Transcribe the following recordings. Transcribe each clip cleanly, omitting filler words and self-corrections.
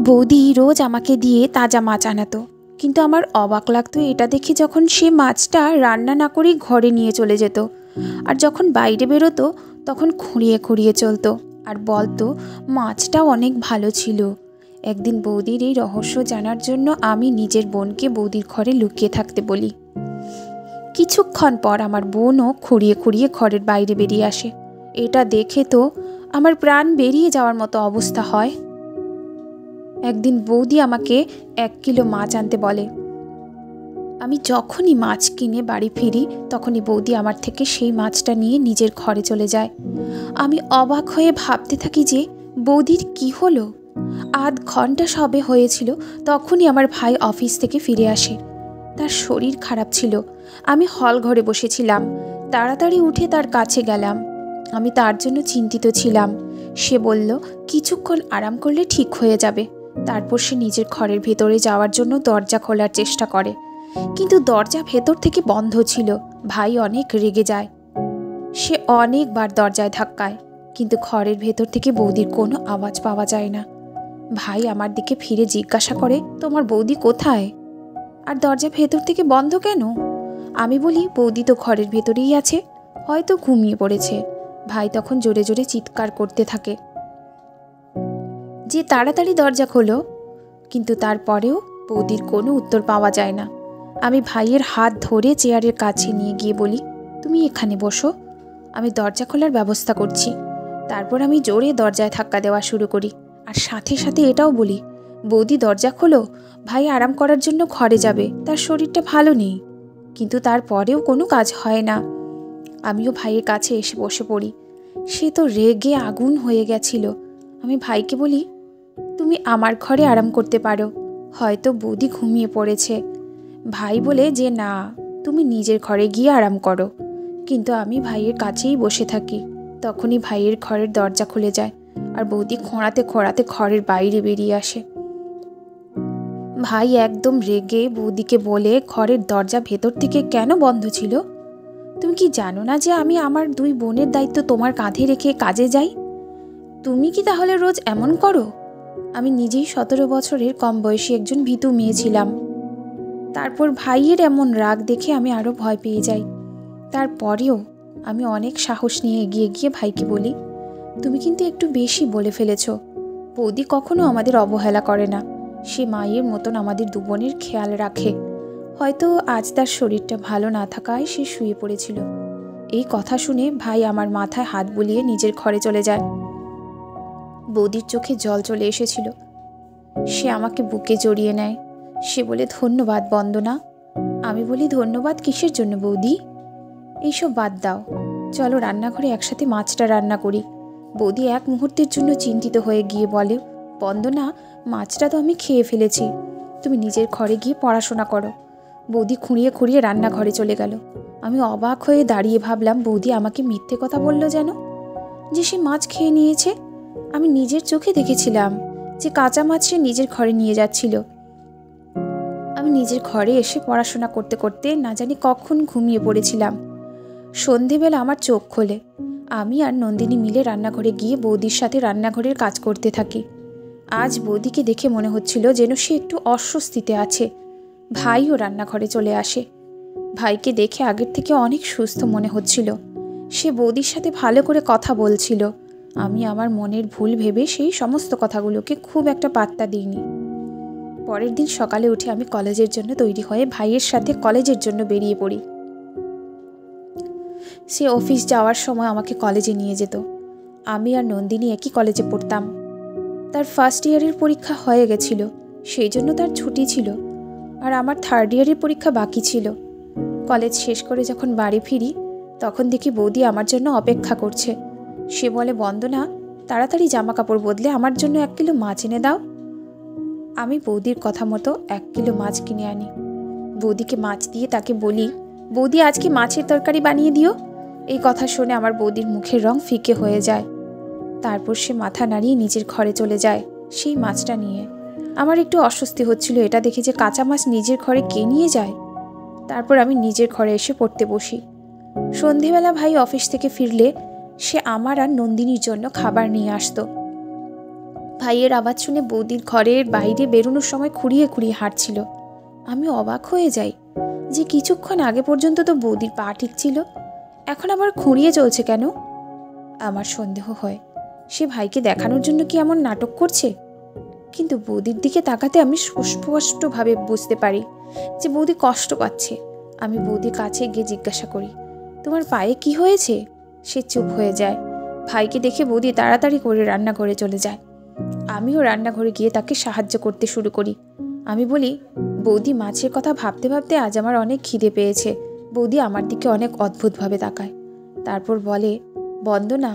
বৌদি রোজ আমাকে দিয়ে তাজা মাছ আনাতো, কিন্তু আমার অবাক লাগতো এটা দেখে যখন সে মাছটা রান্না না করেই ঘরে নিয়ে চলে যেত, আর যখন বাইরে বেরোতো তখন খুঁড়িয়ে খুঁড়িয়ে চলতো আর বলতো মাছটা অনেক ভালো ছিল। একদিন বৌদির এই রহস্য জানার জন্য আমি নিজের বোনকে বৌদির ঘরে লুকিয়ে থাকতে বলি। কিছুক্ষণ পর আমার বোনও খুঁড়িয়ে খুঁড়িয়ে ঘরের বাইরে বেরিয়ে আসে। এটা দেখে তো আমার প্রাণ বেরিয়ে যাওয়ার মতো অবস্থা হয়। একদিন বৌদি আমাকে 1 কিলো মাছ আনতে বলে। আমি যখনই মাছ কিনে বাড়ি ফিরি তখনই বৌদি আমার থেকে সেই মাছটা নিয়ে নিজের ঘরে চলে যায়। আমি অবাক হয়ে ভাবতে থাকি যে বৌদির কি হলো। আধ ঘন্টা সবে হয়েছিল তখনই আমার ভাই অফিস থেকে ফিরে আসে। তার শরীর খারাপ ছিল। আমি হল ঘরে বসেছিলাম। তাড়াতাড়ি উঠে তার কাছে গেলাম। আমি তার জন্য চিন্তিত ছিলাম। সে বলল কিছুক্ষণ আরাম করলে ঠিক হয়ে যাবে। তারপর সে নিজের ঘরের ভেতরে যাওয়ার জন্য দরজা খোলার চেষ্টা করে, কিন্তু দরজা ভেতর থেকে বন্ধ ছিল। ভাই অনেক রেগে যায়। সে অনেকবার দরজায় ধাক্কায়, কিন্তু ঘরের ভেতর থেকে বৌদির কোনো আওয়াজ পাওয়া যায় না। ভাই আমার দিকে ফিরে জিজ্ঞাসা করে, তোমার বৌদি কোথায়? আর দরজা ভেতর থেকে বন্ধ কেন? আমি বলি, বৌদি তো ঘরের ভেতরেই আছে, হয়তো ঘুমিয়ে পড়েছে। ভাই তখন জোরে জোরে চিৎকার করতে থাকে যে তাড়াতাড়ি দরজা খোলো, কিন্তু তারপরেও বৌদির কোনো উত্তর পাওয়া যায় না। আমি ভাইয়ের হাত ধরে চেয়ারের কাছে নিয়ে গিয়ে বলি, তুমি এখানে বসো, আমি দরজা খোলার ব্যবস্থা করছি। তারপর আমি জোরে দরজায় ধাক্কা দেওয়া শুরু করি, আর সাথে সাথে এটাও বলি, বৌদি দরজা খোলো, ভাই আরাম করার জন্য ঘরে যাবে, তার শরীরটা ভালো নেই। কিন্তু তারপরেও কোনো কাজ হয় না। আমিও ভাইয়ের কাছে এসে বসে পড়ি। সে তো রেগে আগুন হয়ে গেছিল। আমি ভাইকে বলি, তুমি আমার ঘরে আরাম করতে পারো, হয়তো বৌদি ঘুমিয়ে পড়েছে। ভাই বলে যে না, তুমি নিজের ঘরে গিয়ে আরাম করো। কিন্তু আমি ভাইয়ের কাছেই বসে থাকি। তখনই ভাইয়ের ঘরের দরজা খুলে যায়, আর বৌদি খোঁড়াতে খোঁড়াতে ঘরের বাইরে বেরিয়ে আসে। ভাই একদম রেগে বৌদিকে বলে, ঘরের দরজা ভেতর থেকে কেন বন্ধ ছিল? তুমি কি জানো না যে আমি আমার 2 বোনের দায়িত্ব তোমার কাঁধে রেখে কাজে যাই? তুমি কি তাহলে রোজ এমন করো? আমি নিজেই 17 বছরের কম বয়সী একজন ভীতু মেয়ে ছিলাম। তারপর ভাইয়ের এমন রাগ দেখে আমি আরও ভয় পেয়ে যাই। তারপরেও আমি অনেক সাহস নিয়ে এগিয়ে গিয়ে ভাইকে বলি, তুমি কিন্তু একটু বেশি বলে ফেলেছ। বৌদি কখনো আমাদের অবহেলা করে না। সে মায়ের মতন আমাদের 2 বোনের খেয়াল রাখে। হয়তো আজ তার শরীরটা ভালো না থাকায় সে শুয়ে পড়েছিল। এই কথা শুনে ভাই আমার মাথায় হাত বুলিয়ে নিজের ঘরে চলে যায়। বৌদির চোখে জল চলে এসেছিল। সে আমাকে বুকে জড়িয়ে নেয়। সে বলে, ধন্যবাদ বন্দনা। আমি বলি, ধন্যবাদ কিসের জন্য বৌদি? এইসব বাদ দাও, চলো রান্নাঘরে একসাথে মাছটা রান্না করি। বৌদি এক মুহূর্তের জন্য চিন্তিত হয়ে গিয়ে বলে, বন্দনা, মাছটা তো আমি খেয়ে ফেলেছি, তুমি নিজের ঘরে গিয়ে পড়াশোনা করো। বৌদি খুঁড়িয়ে খুঁড়িয়ে রান্নাঘরে চলে গেল। আমি অবাক হয়ে দাঁড়িয়ে ভাবলাম, বৌদি আমাকে মিথ্যে কথা বলল যেন, যে সে মাছ খেয়ে নিয়েছে। আমি নিজের চোখে দেখেছিলাম যে কাঁচা মাছ সে নিজের ঘরে নিয়ে যাচ্ছিল। আমি নিজের ঘরে এসে পড়াশোনা করতে করতে না জানি কখন ঘুমিয়ে পড়েছিলাম। সন্ধেবেলা আমার চোখ খোলে। আমি আর নন্দিনী মিলে রান্নাঘরে গিয়ে বৌদির সাথে রান্নাঘরের কাজ করতে থাকি। আজ বৌদিকে দেখে মনে হচ্ছিল যেন সে একটু অস্বস্তিতে আছে। ভাইও রান্নাঘরে চলে আসে। ভাইকে দেখে আগের থেকে অনেক সুস্থ মনে হচ্ছিল। সে বৌদির সাথে ভালো করে কথা বলছিল। আমি আমার মনের ভুল ভেবে সেই সমস্ত কথাগুলোকে খুব একটা পাত্তা দিইনি। পরের দিন সকালে উঠে আমি কলেজের জন্য তৈরি হয়ে ভাইয়ের সাথে কলেজের জন্য বেরিয়ে পড়ি। সে অফিস যাওয়ার সময় আমাকে কলেজে নিয়ে যেত। আমি আর নন্দিনী একই কলেজে পড়তাম। তার ফার্স্ট ইয়ারের পরীক্ষা হয়ে গেছিল, সেই জন্য তার ছুটি ছিল, আর আমার থার্ড ইয়ারের পরীক্ষা বাকি ছিল। কলেজ শেষ করে যখন বাড়ি ফিরি তখন দেখি বৌদি আমার জন্য অপেক্ষা করছে। সে বলে, বন্দনা, তাড়াতাড়ি জামা কাপড় বদলে আমার জন্য 1 কিলো মাছ এনে দাও। আমি বৌদির কথা মতো 1 কিলো মাছ কিনে আনি। বৌদিকে মাছ দিয়ে তাকে বলি, বৌদি আজকে মাছের তরকারি বানিয়ে দিও। এই কথা শুনে আমার বৌদির মুখের রং ফিকে হয়ে যায়। তারপর সে মাথা নাড়িয়ে নিজের ঘরে চলে যায় সেই মাছটা নিয়ে। আমার একটু অস্বস্তি হচ্ছিল এটা দেখে যে কাঁচা মাছ নিজের ঘরে কে নিয়ে যায়। তারপর আমি নিজের ঘরে এসে পড়তে বসি। সন্ধেবেলা ভাই অফিস থেকে ফিরলে সে আমার আর নন্দিনীর জন্য খাবার নিয়ে আসতো। ভাইয়ের আওয়াজ শুনে বৌদির ঘরের বাইরে বেরোনোর সময় খুঁড়িয়ে খুঁড়িয়ে হাঁটছিল। আমি অবাক হয়ে যাই যে কিছুক্ষণ আগে পর্যন্ত তো বৌদির পা ঠিক ছিল, এখন আবার খুঁড়িয়ে চলছে কেন? আমার সন্দেহ হয় সে ভাইকে দেখানোর জন্য কি এমন নাটক করছে। কিন্তু বৌদির দিকে তাকাতে আমি সুস্পষ্টভাবে বুঝতে পারি যে বৌদি কষ্ট পাচ্ছে। আমি বৌদির কাছে গিয়ে জিজ্ঞাসা করি, তোমার পায়ে কি হয়েছে? সে চুপ হয়ে যায়। ভাইকে দেখে বৌদি তাড়াতাড়ি করে রান্নাঘরে চলে যায়। আমিও রান্নাঘরে গিয়ে তাকে সাহায্য করতে শুরু করি। আমি বলি, বৌদি, মাছের কথা ভাবতে ভাবতে আজ আমার অনেক খিদে পেয়েছে। বৌদি আমার দিকে অনেক অদ্ভুতভাবে তাকায়। তারপর বলে, বন্দনা,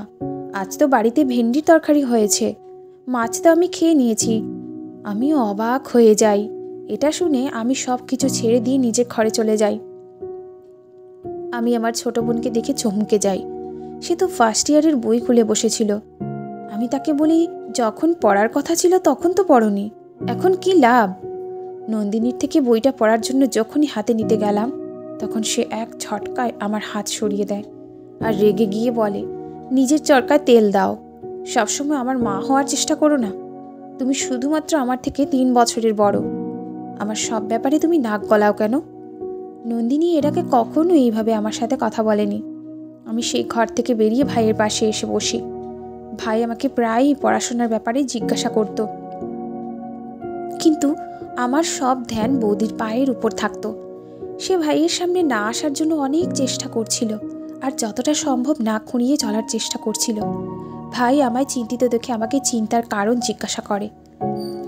আজ তো বাড়িতে ভেন্ডির তরকারি হয়েছে, মাছ তো আমি খেয়ে নিয়েছি। আমিও অবাক হয়ে যাই। এটা শুনে আমি সব কিছু ছেড়ে দিয়ে নিজের ঘরে চলে যাই। আমি আমার ছোট বোনকে দেখে চমকে যাই। সে তো ফার্স্ট ইয়ারের বই খুলে বসেছিল। আমি তাকে বলি, যখন পড়ার কথা ছিল তখন তো পড়নি, এখন কি লাভ? নন্দিনীর থেকে বইটা পড়ার জন্য যখনই হাতে নিতে গেলাম তখন সে এক ঝটকায় আমার হাত সরিয়ে দেয় আর রেগে গিয়ে বলে, নিজের চরকায় তেল দাও, সবসময় আমার মা হওয়ার চেষ্টা করো না। তুমি শুধুমাত্র আমার থেকে 3 বছরের বড়, আমার সব ব্যাপারে তুমি নাক গলাও কেন? নন্দিনী এর আগে কখনো এইভাবে আমার সাথে কথা বলেনি। আমি সেই ঘর থেকে বেরিয়ে ভাইয়ের পাশে এসে বসি। ভাই আমাকে প্রায়ই পড়াশোনার ব্যাপারে জিজ্ঞাসা করত, কিন্তু আমার সব ধ্যান বৌদির পায়ের উপর থাকতো। সে ভাইয়ের সামনে না আসার জন্য অনেক চেষ্টা করছিল আর যতটা সম্ভব না খুঁড়িয়ে চলার চেষ্টা করছিল। ভাই আমায় চিন্তিত দেখে আমাকে চিন্তার কারণ জিজ্ঞাসা করে।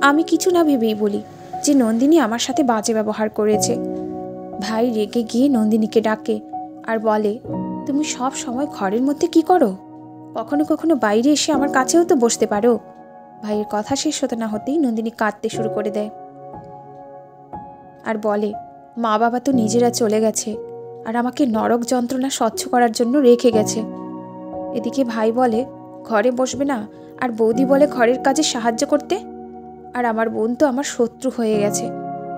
আমি কিছু না ভেবেই বলি যে নন্দিনী আমার সাথে বাজে ব্যবহার করেছে। ভাই রেগে গিয়ে নন্দিনীকে ডাকে আর বলে, তুমি সব সময় ঘরের মধ্যে কি করো? কখনো কখনো বাইরে এসে আমার কাছেও তো বসতে পারো। ভাইয়ের কথা শেষ হতে না হতেই নন্দিনী কাঁদতে শুরু করে দেয় আর বলে, মা বাবা তো নিজেরা চলে গেছে আর আমাকে নরক যন্ত্রণা সহ্য করার জন্য রেখে গেছে। এদিকে ভাই বলে, ঘরে বসবে না, আর বৌদি বলে ঘরের কাজে সাহায্য করতে, আর আমার বোন তো আমার শত্রু হয়ে গেছে।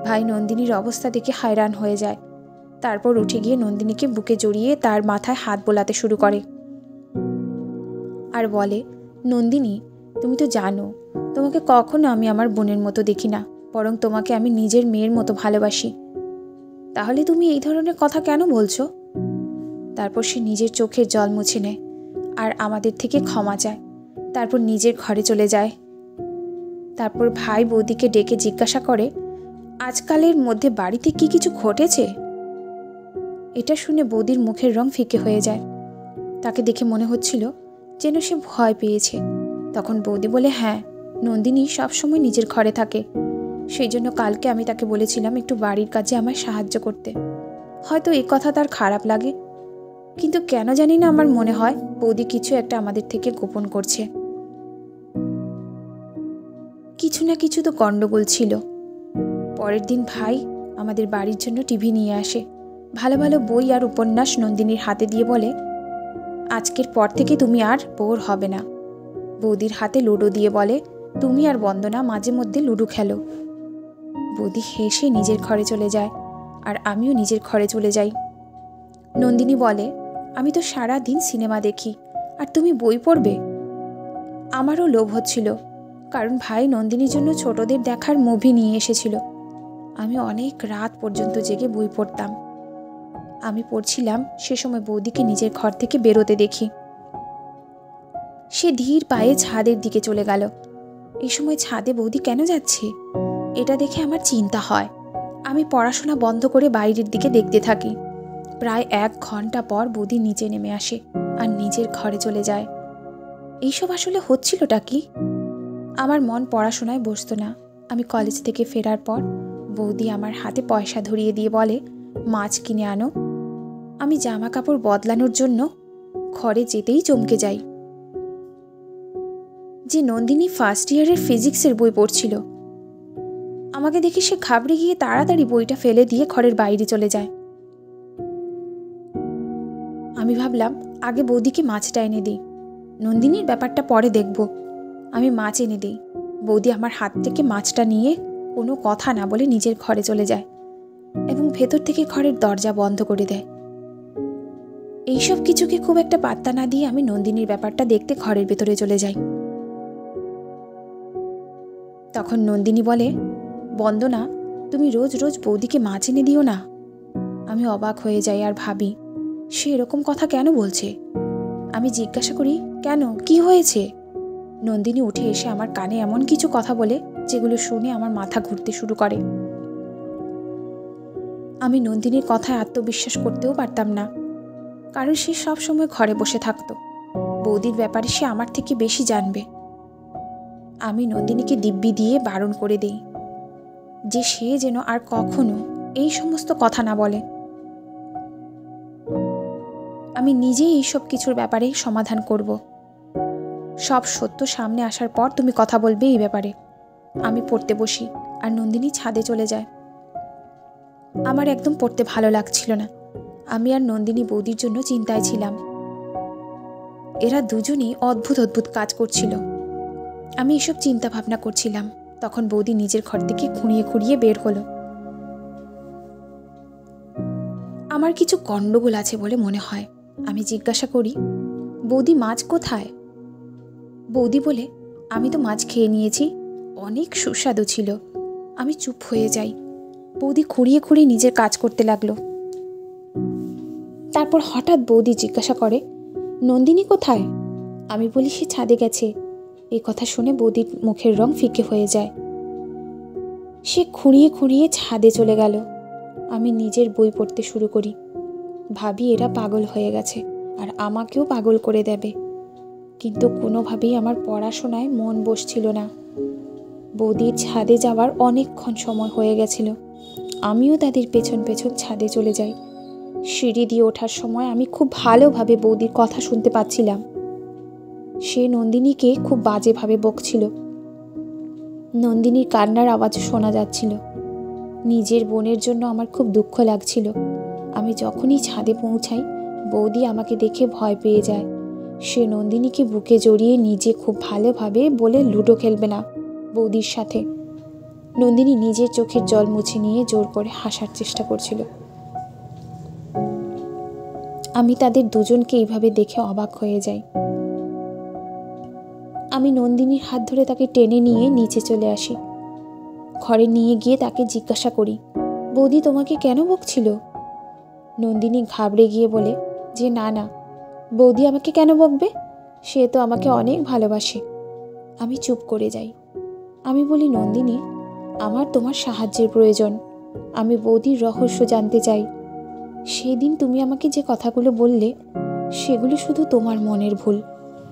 ভাই নন্দিনীর অবস্থা দেখে হায়রান হয়ে যায়। তারপর উঠে গিয়ে নন্দিনীকে বুকে জড়িয়ে তার মাথায় হাত বোলাতে শুরু করে আর বলে, নন্দিনী, তুমি তো জানো তোমাকে কখনো আমি আমার বোনের মতো দেখি না, বরং তোমাকে আমি নিজের মেয়ের মতো ভালোবাসি। তাহলে তুমি এই ধরনের কথা কেন বলছো? তারপর সে নিজের চোখের জল মুছে নেয় আর আমাদের থেকে ক্ষমা চায়। তারপর নিজের ঘরে চলে যায়। তারপর ভাই বৌদিকে ডেকে জিজ্ঞাসা করে, আজকালের মধ্যে বাড়িতে কি কিছু ঘটেছে? এটা শুনে বৌদির মুখের রং ফিকে হয়ে যায়। তাকে দেখে মনে হচ্ছিল যেন সে ভয় পেয়েছে। তখন বৌদি বলে, হ্যাঁ, নন্দিনী সবসময় নিজের ঘরে থাকে, সেই জন্য কালকে আমি তাকে বলেছিলাম একটু বাড়ির কাজে আমায় সাহায্য করতে। হয়তো এই কথা তার খারাপ লাগে, কিন্তু কেন জানি না আমার মনে হয় বৌদি কিছু একটা আমাদের থেকে গোপন করছে। কিছু না কিছু তো গন্ডগোল ছিল। পরের দিন ভাই আমাদের বাড়ির জন্য টিভি নিয়ে আসে। ভালো ভালো বই আর উপন্যাস নন্দিনীর হাতে দিয়ে বলে, আজকের পর থেকে তুমি আর বোর হবে না। বৌদির হাতে লুডো দিয়ে বলে, তুমি আর বন্দনা মাঝে মধ্যে লুডো খেলো। বৌদি হেসে নিজের ঘরে চলে যায় আর আমিও নিজের ঘরে চলে যাই। নন্দিনী বলে, আমি তো সারা দিন সিনেমা দেখি আর তুমি বই পড়বে? আমারও লোভ হচ্ছিল, কারণ ভাই নন্দিনীর জন্য ছোটদের দেখার মুভি নিয়ে এসেছিল। আমি অনেক রাত পর্যন্ত জেগে বই পড়তাম। আমি পড়ছিলাম, সে সময় বৌদিকে নিজের ঘর থেকে বেরোতে দেখি। সে ধীর পায়ে ছাদের দিকে চলে গেল। এই সময় ছাদে বৌদি কেন যাচ্ছে এটা দেখে আমার চিন্তা হয়। আমি পড়াশোনা বন্ধ করে বাইরের দিকে দেখতে থাকি। প্রায় 1 ঘন্টা পর বৌদি নিচে নেমে আসে আর নিজের ঘরে চলে যায়। এইসব আসলে হচ্ছিলটা কি? আমার মন পড়াশোনায় বসতো না। আমি কলেজ থেকে ফেরার পর বৌদি আমার হাতে পয়সা ধরিয়ে দিয়ে বলে, মাছ কিনে আনো। আমি জামা কাপড় বদলানোর জন্য ঘরে যেতেই চমকে যাই যে নন্দিনী ফার্স্ট ইয়ারের ফিজিক্সের বই পড়ছিল। আমাকে দেখে সে ঘাবড়ে গিয়ে তাড়াতাড়ি বইটা ফেলে দিয়ে ঘরের বাইরে চলে যায়। আমি ভাবলাম আগে বৌদিকে মাছটা এনে দিই, নন্দিনীর ব্যাপারটা পরে দেখব। আমি মাছ এনে দিই। বৌদি আমার হাত থেকে মাছটা নিয়ে কোনো কথা না বলে নিজের ঘরে চলে যায় এবং ভেতর থেকে ঘরের দরজা বন্ধ করে দেয়। এইসব কিছুকে খুব একটা পাত্তা না দিয়ে আমি নন্দিনীর ব্যাপারটা দেখতে ঘরের ভেতরে চলে যাই। তখন নন্দিনী বলে, বন্দনা, তুমি রোজ রোজ বৌদিকে মাছ এনে দিও না। আমি অবাক হয়ে যাই আর ভাবি, সে এরকম কথা কেন বলছে। আমি জিজ্ঞাসা করি, কেন, কি হয়েছে? নন্দিনী উঠে এসে আমার কানে এমন কিছু কথা বলে যেগুলো শুনে আমার মাথা ঘুরতে শুরু করে। আমি নন্দিনীর কথায় আত্মবিশ্বাস করতেও পারতাম না, কারণ সে সব সময় ঘরে বসে থাকতো। বৌদির ব্যাপারে সে আমার থেকে বেশি জানবে। আমি নন্দিনীকে দিব্যি দিয়ে বারণ করে দেই যে সে যেন আর কখনো এই সমস্ত কথা না বলে। আমি নিজেই এইসব কিছুর ব্যাপারে সমাধান করব। সব সত্য সামনে আসার পর তুমি কথা বলবে এই ব্যাপারে। আমি পড়তে বসি আর নন্দিনী ছাদে চলে যায়। আমার একদম পড়তে ভালো লাগছিল না। আমি আর নন্দিনী বৌদির জন্য চিন্তায় ছিলাম। এরা দুজনেই অদ্ভুত অদ্ভুত কাজ করছিল। আমি এসব চিন্তা ভাবনা করছিলাম, তখন বৌদি নিজের ঘর থেকে খুঁড়িয়ে খুঁড়িয়ে বের হলো। আমার কিছু গন্ডগোল আছে বলে মনে হয়। আমি জিজ্ঞাসা করি, বৌদি মাছ কোথায়? বৌদি বলে, আমি তো মাছ খেয়ে নিয়েছি, অনেক সুস্বাদু ছিল। আমি চুপ হয়ে যাই। বৌদি খুঁড়িয়ে খুঁড়িয়ে নিজের কাজ করতে লাগলো। তারপর হঠাৎ বৌদি জিজ্ঞাসা করে, নন্দিনী কোথায়? আমি বলি, সে ছাদে গেছে। এই কথা শুনে বৌদির মুখের রং ফিকে হয়ে যায়। সে খুঁড়িয়ে খুঁড়িয়ে ছাদে চলে গেল। আমি নিজের বই পড়তে শুরু করি। ভাবি এরা পাগল হয়ে গেছে আর আমাকেও পাগল করে দেবে। কিন্তু কোনোভাবেই আমার পড়াশোনায় মন বসছিল না। বৌদির ছাদে যাওয়ার অনেকক্ষণ সময় হয়ে গেছিল। আমিও তাদের পেছন পেছন ছাদে চলে যাই। সিঁড়ি দিয়ে ওঠার সময় আমি খুব ভালোভাবে বৌদির কথা শুনতে পাচ্ছিলাম। সে নন্দিনীকে খুব বাজেভাবে বকছিল। নন্দিনীর কান্নার আওয়াজও শোনা যাচ্ছিল। নিজের বোনের জন্য আমার খুব দুঃখ লাগছিল। আমি যখনই ছাদে পৌঁছাই, বৌদি আমাকে দেখে ভয় পেয়ে যায়। সে নন্দিনীকে বুকে জড়িয়ে নিজে খুব ভালোভাবে বলে লুডো খেলবে না বৌদির সাথে। নন্দিনী নিজের চোখের জল মুছে নিয়ে জোর করে হাসার চেষ্টা করছিল। আমি তাদের দুজনকে এইভাবে দেখে অবাক হয়ে যাই। আমি নন্দিনীর হাত ধরে তাকে টেনে নিয়ে নিচে চলে আসি। ঘরে নিয়ে গিয়ে তাকে জিজ্ঞাসা করি, বৌদি তোমাকে কেন বকছিল? নন্দিনী ঘাবড়ে গিয়ে বলে যে না না, বৌদি আমাকে কেন বকবে? সে তো আমাকে অনেক ভালোবাসে। আমি চুপ করে যাই। আমি বলি, নন্দিনী, আমার তোমার সাহায্যের প্রয়োজন। আমি বৌদির রহস্য জানতে চাই। সেদিন তুমি আমাকে যে কথাগুলো বললে সেগুলো শুধু তোমার মনের ভুল,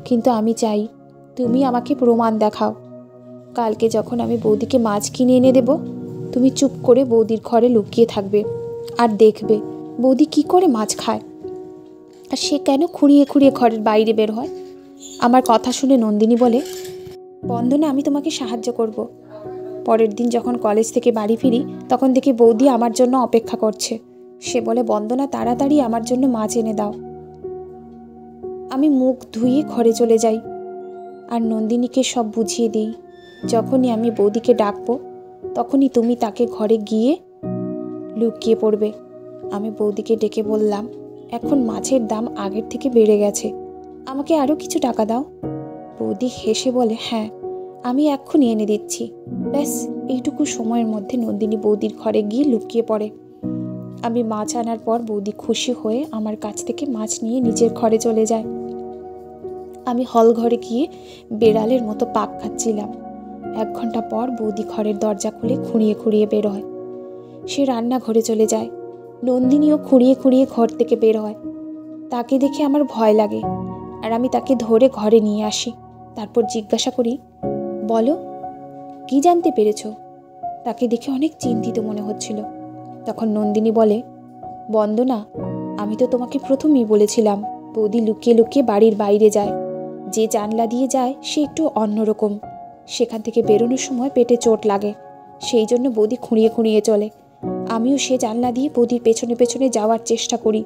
কিন্তু আমি চাই তুমি আমাকে প্রমাণ দেখাও। কালকে যখন আমি বৌদিকে মাছ কিনে এনে দেব, তুমি চুপ করে বৌদির ঘরে লুকিয়ে থাকবে আর দেখবে বৌদি কি করে মাছ খায় আর সে কেন খুঁড়িয়ে খুঁড়িয়ে ঘরের বাইরে বের হয়। আমার কথা শুনে নন্দিনী বলে, বন্দনা, আমি তোমাকে সাহায্য করব। পরের দিন যখন কলেজ থেকে বাড়ি ফিরি, তখন দেখি বৌদি আমার জন্য অপেক্ষা করছে। সে বলে, বন্দনা, তাড়াতাড়ি আমার জন্য মাছ এনে দাও। আমি মুখ ধুয়ে ঘরে চলে যাই আর নন্দিনীকে সব বুঝিয়ে দিই। যখনই আমি বৌদিকে ডাকবো, তখনই তুমি তাকে ঘরে গিয়ে লুকিয়ে পড়বে। আমি বৌদিকে ডেকে বললাম, এখন মাছের দাম আগের থেকে বেড়ে গেছে, আমাকে আরও কিছু টাকা দাও। বৌদি হেসে বলে, হ্যাঁ, আমি এক্ষুনি এনে দিচ্ছি। ব্যাস এইটুকু সময়ের মধ্যে নন্দিনী বৌদির ঘরে গিয়ে লুকিয়ে পড়ে। আমি মাছ আনার পর বৌদি খুশি হয়ে আমার কাছ থেকে মাছ নিয়ে নিজের ঘরে চলে যায়। আমি হল ঘরে গিয়ে বেড়ালের মতো পাক খাচ্ছিলাম। 1 ঘন্টা পর বৌদি ঘরের দরজা খুলে খুঁড়িয়ে খুঁড়িয়ে বের হয়। সে রান্নাঘরে চলে যায়। নন্দিনীও খুঁড়িয়ে খুঁড়িয়ে ঘর থেকে বের হয়। তাকে দেখে আমার ভয় লাগে আর আমি তাকে ধরে ঘরে নিয়ে আসি। তারপর জিজ্ঞাসা করি, বলো, কি জানতে পেরেছ? তাকে দেখে অনেক চিন্তিত মনে হচ্ছিল। তখন নন্দিনী বলে, বন্দনা, আমি তো তোমাকে প্রথমেই বলেছিলাম বৌদি লুকিয়ে লুকিয়ে বাড়ির বাইরে যায়। যে জানলা দিয়ে যায় সে একটু অন্যরকম। সেখান থেকে বেরোনোর সময় পেটে চোট লাগে, সেই জন্য বৌদি খুঁড়িয়ে খুঁড়িয়ে চলে। আমিও সে জানলা দিয়ে বৌদির পেছনে পেছনে যাওয়ার চেষ্টা করি,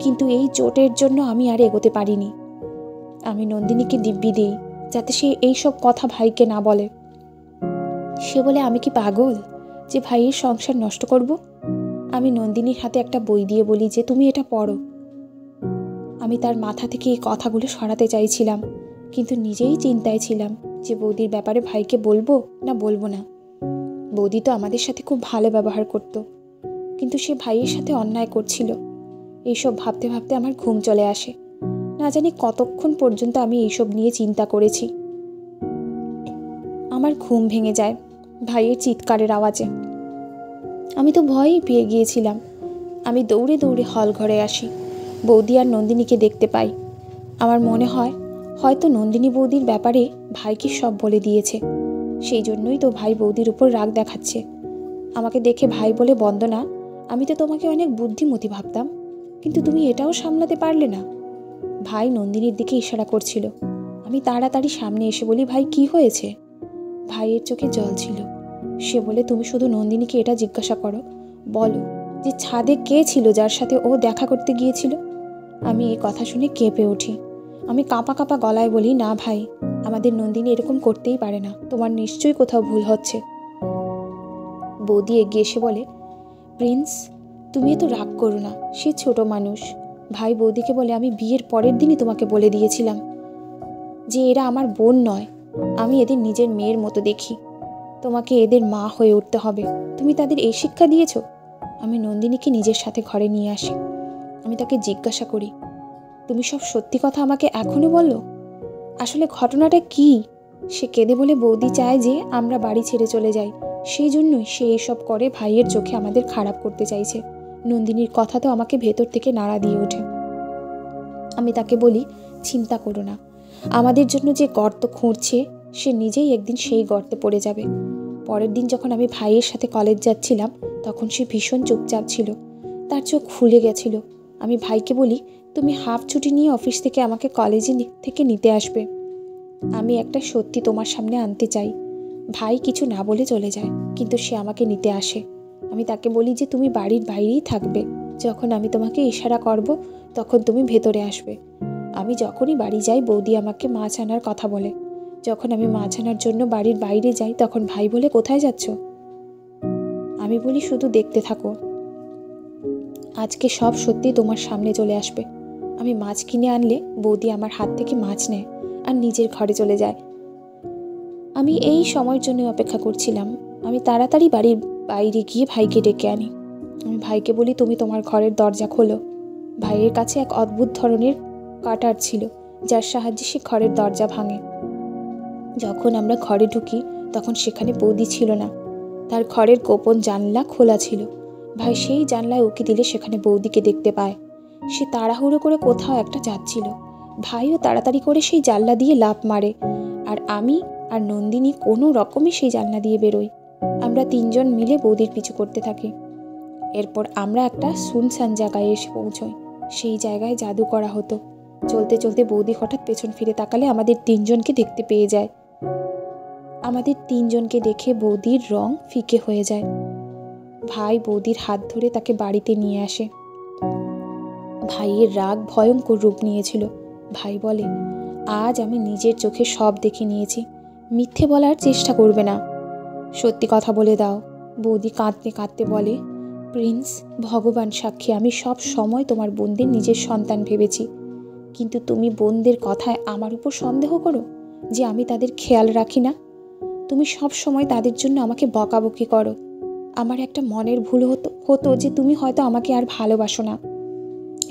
কিন্তু এই চোটের জন্য আমি আর এগোতে পারিনি। আমি নন্দিনীকে দিব্যি দিই যাতে সে এইসব কথা ভাইকে না বলে। সে বলে, আমি কি পাগল যে ভাইয়ের সংসার নষ্ট করব? আমি নন্দিনীর হাতে একটা বই দিয়ে বলি যে তুমি এটা পড়ো। আমি তার মাথা থেকে এই কথাগুলো সরাতে চাইছিলাম, কিন্তু নিজেই চিন্তায় ছিলাম যে বৌদির ব্যাপারে ভাইকে বলবো না বলবো না। বৌদি তো আমাদের সাথে খুব ভালো ব্যবহার করত, কিন্তু সে ভাইয়ের সাথে অন্যায় করছিল। এইসব ভাবতে ভাবতে আমার ঘুম চলে আসে। না জানি কতক্ষণ পর্যন্ত আমি এইসব নিয়ে চিন্তা করেছি। আমার ঘুম ভেঙে যায় ভাইয়ের চিৎকারের আওয়াজে। আমি তো ভয়ই পেয়ে গিয়েছিলাম। আমি দৌড়ে দৌড়ে হল ঘরে আসি। বৌদি আর নন্দিনীকে দেখতে পাই। আমার মনে হয় হয়তো নন্দিনী বৌদির ব্যাপারে ভাইকে সব বলে দিয়েছে। সেই জন্যই তো ভাই বৌদির উপর রাগ দেখাচ্ছে। আমাকে দেখে ভাই বলে, বন্দনা, আমি তো তোমাকে অনেক বুদ্ধিমতী ভাবতাম, কিন্তু তুমি এটাও সামলাতে পারলে না। ভাই নন্দিনীর দিকে ইশারা করছিল। আমি তাড়াতাড়ি সামনে এসে বলি, ভাই কি হয়েছে? ভাইয়ের চোখে জল ছিল। সে বলে, তুমি শুধু নন্দিনীকে এটা জিজ্ঞাসা করো, বলো যে ছাদে কে ছিল যার সাথে ও দেখা করতে গিয়েছিল। আমি এই কথা শুনে কেঁপে উঠি। আমি কাঁপা কাঁপা গলায় বলি, না ভাই, আমাদের নন্দিনী এরকম করতেই পারে না, তোমার নিশ্চয়ই কোথাও ভুল হচ্ছে। বৌদি এগিয়ে এসে বলে, প্রিন্স, তুমি এত রাগ করো না, সে ছোট মানুষ। ভাই বৌদিকে বলে, আমি বিয়ের পরের দিনই তোমাকে বলে দিয়েছিলাম যে এরা আমার বোন নয়, আমি এদের নিজের মেয়ের মতো দেখি। তোমাকে এদের মা হয়ে উঠতে হবে। তুমি তাদের এই শিক্ষা দিয়েছ? আমি নন্দিনীকে নিজের সাথে ঘরে নিয়ে আসি। আমি তাকে জিজ্ঞাসা করি, তুমি সব সত্যি কথা আমাকে এখনো বলো? আসলে ঘটনাটা কি? সে কেঁদে বলে, বৌদি চায় যে আমরা বাড়ি ছেড়ে চলে যাই, সেই জন্যই সে এইসব করে। ভাইয়ের চোখে আমাদের খারাপ করতে চাইছে। নন্দিনীর কথা তো আমাকে ভেতর থেকে নাড়া দিয়ে ওঠে। আমি তাকে বলি, চিন্তা করো না, আমাদের জন্য যে গর্ত খুঁড়ছে সে নিজেই একদিন সেই গর্তে পড়ে যাবে। পরের দিন যখন আমি ভাইয়ের সাথে কলেজ যাচ্ছিলাম, তখন সে ভীষণ চুপচাপ ছিল। তার চোখ ফুলে গেছিল। আমি ভাইকে বলি, তুমি হাফ ছুটি নিয়ে অফিস থেকে আমাকে কলেজে থেকে নিতে আসবে। আমি একটা সত্যি তোমার সামনে আনতে চাই। ভাই কিছু না বলে চলে যায়, কিন্তু সে আমাকে নিতে আসে। আমি তাকে বলি যে তুমি বাড়ির বাইরেই থাকবে, যখন আমি তোমাকে ইশারা করব তখন তুমি ভেতরে আসবে। আমি যখনই বাড়ি যাই বৌদি আমাকে মাছ আনার কথা বলে। যখন আমি মাছ আনার জন্য বাড়ির বাইরে যাই তখন ভাই বলে, কোথায় যাচ্ছ? আমি বলি, শুধু দেখতে থাকো, আজকে সব সত্যি তোমার সামনে চলে আসবে। আমি মাছ কিনে আনলে বৌদি আমার হাত থেকে মাছ নেয় আর নিজের ঘরে চলে যায়। আমি এই সময়ের জন্য অপেক্ষা করছিলাম। আমি তাড়াতাড়ি বাড়ির বাইরে গিয়ে ভাইকে ডেকে আনি। আমি ভাইকে বলি, তুমি তোমার ঘরের দরজা খোলো। ভাইয়ের কাছে এক অদ্ভুত ধরনের কাটার ছিল, যার সাহায্যে সে ঘরের দরজা ভাঙে। যখন আমরা ঘরে ঢুকি তখন সেখানে বৌদি ছিল না। তার ঘরের গোপন জানলা খোলা ছিল। ভাই সেই জানলায় উঁকি দিলে সেখানে বৌদিকে দেখতে পায়। সে তাড়াহুড়ো করে কোথাও একটা যাচ্ছিল। ভাইও তাড়াতাড়ি করে সেই জানলা দিয়ে লাফ মারে, আর আমি আর নন্দিনী কোনো রকমে সেই জানলা দিয়ে বেরোই। আমরা তিনজন মিলে বৌদির পিছু করতে থাকি। এরপর আমরা একটা শুনশান জায়গায় এসে পৌঁছই। সেই জায়গায় জাদু করা হতো। চলতে চলতে বৌদি হঠাৎ পেছন ফিরে তাকালে আমাদের তিনজনকে দেখতে পেয়ে যায়। আমাদের তিনজনকে দেখে বৌদির রং ফিকে হয়ে যায়। ভাই বৌদির হাত ধরে তাকে বাড়িতে নিয়ে আসে। ভাইয়ের রাগ ভয়ঙ্কর রূপ নিয়েছিল। ভাই বলে, আজ আমি নিজের চোখে সব দেখে নিয়েছি, মিথ্যে বলার চেষ্টা করবে না, সত্যি কথা বলে দাও। বৌদি কাঁদতে কাঁদতে বলে, প্রিন্স, ভগবান সাক্ষী, আমি সব সময় তোমার বোনদের নিজের সন্তান ভেবেছি, কিন্তু তুমি বোনদের কথায় আমার উপর সন্দেহ করো যে আমি তাদের খেয়াল রাখি না। তুমি সব সময় তাদের জন্য আমাকে বকাবকি করো। আমার একটা মনের ভুল হতো যে তুমি হয়তো আমাকে আর ভালোবাসো না।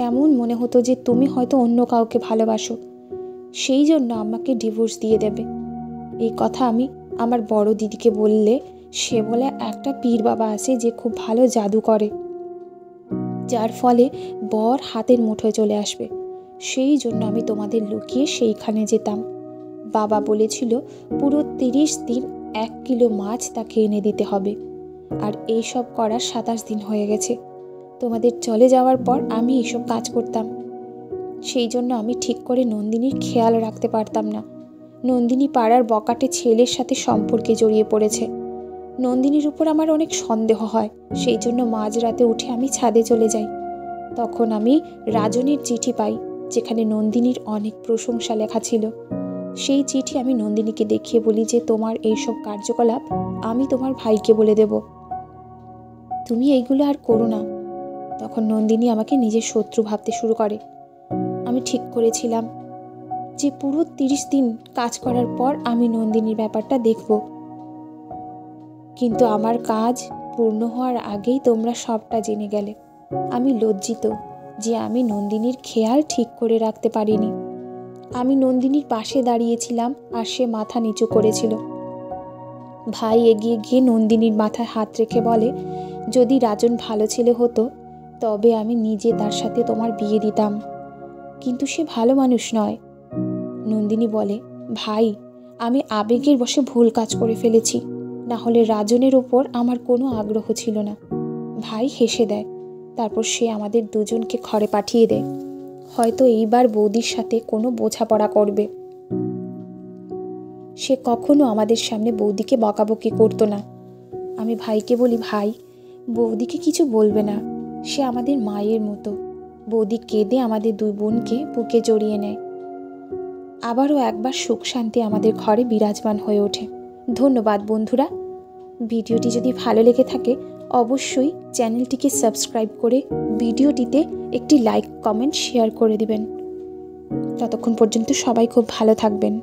এমন মনে হতো যে তুমি হয়তো অন্য কাউকে ভালোবাসো, সেই জন্য আমাকে ডিভোর্স দিয়ে দেবে। এই কথা আমি আমার বড় দিদিকে বললে সে বলে একটা পীর বাবা আছে যে খুব ভালো জাদু করে, যার ফলে বর হাতের মুঠোয় চলে আসবে। সেই জন্য আমি তোমাদের লুকিয়ে সেইখানে যেতাম। বাবা বলেছিল পুরো 30 দিন 1 কিলো মাছ তাকে এনে দিতে হবে, আর এইসব করার 27 দিন হয়ে গেছে। তোমাদের চলে যাওয়ার পর আমি এইসব কাজ করতাম। সেই জন্য আমি ঠিক করে নন্দিনীর খেয়াল রাখতে পারতাম না। নন্দিনী পাড়ার বকাটে ছেলের সাথে সম্পর্কে জড়িয়ে পড়েছে। নন্দিনীর উপর আমার অনেক সন্দেহ হয়। সেই জন্য মাঝরাতে উঠে আমি ছাদে চলে যাই। তখন আমি রাজনের চিঠি পাই, যেখানে নন্দিনীর অনেক প্রশংসা লেখা ছিল। সেই চিঠি আমি নন্দিনীকে দেখিয়ে বলি যে তোমার এইসব কার্যকলাপ আমি তোমার ভাইকে বলে দেব, তুমি এইগুলো আর করো না। তখন নন্দিনী আমাকে নিজের শত্রু ভাবতে শুরু করে। আমি ঠিক করেছিলাম যে পুরো 30 দিন কাজ করার পর আমি নন্দিনীর ব্যাপারটা দেখব, কিন্তু আমার কাজ পূর্ণ হওয়ার আগেই তোমরা সবটা জেনে গেলে। আমি লজ্জিত যে আমি নন্দিনীর খেয়াল ঠিক করে রাখতে পারিনি। আমি নন্দিনীর পাশে দাঁড়িয়েছিলাম আর সে মাথা নিচু করেছিল। ভাই এগিয়ে গিয়ে নন্দিনীর মাথায় হাত রেখে বলে, যদি রাজন ভালো ছেলে হতো তবে আমি নিজে তার সাথে তোমার বিয়ে দিতাম, কিন্তু সে ভালো মানুষ নয়। নন্দিনী বলে, ভাই আমি আবেগের বশে ভুল কাজ করে ফেলেছি, না হলে রাজনের ওপর আমার কোনো আগ্রহ ছিল না। ভাই হেসে দেয়, তারপর সে আমাদের দুজনকে ঘরে পাঠিয়ে দেয়। হয়তো এইবার বৌদির সাথে কোনো বোঝাপড়া করবে। সে কখনো আমাদের সামনে বৌদিকে বকাবকি করতো না। আমি ভাইকে বলি, ভাই বৌদিকে কিছু বলবে না, সে আমাদের মায়ের মতো। বৌদি কেঁদে আমাদের দুই বোনকে বুকে জড়িয়ে নেয়। আবারও একবার সুখ শান্তি আমাদের ঘরে বিরাজমান হয়ে ওঠে। ধন্যবাদ বন্ধুরা। ভিডিওটি যদি ভালো লেগে থাকে অবশ্যই চ্যানেলটিকে সাবস্ক্রাইব করে ভিডিওটিতে একটি লাইক, কমেন্ট, শেয়ার করে দিবেন। ততক্ষণ পর্যন্ত সবাই খুব ভালো থাকবেন।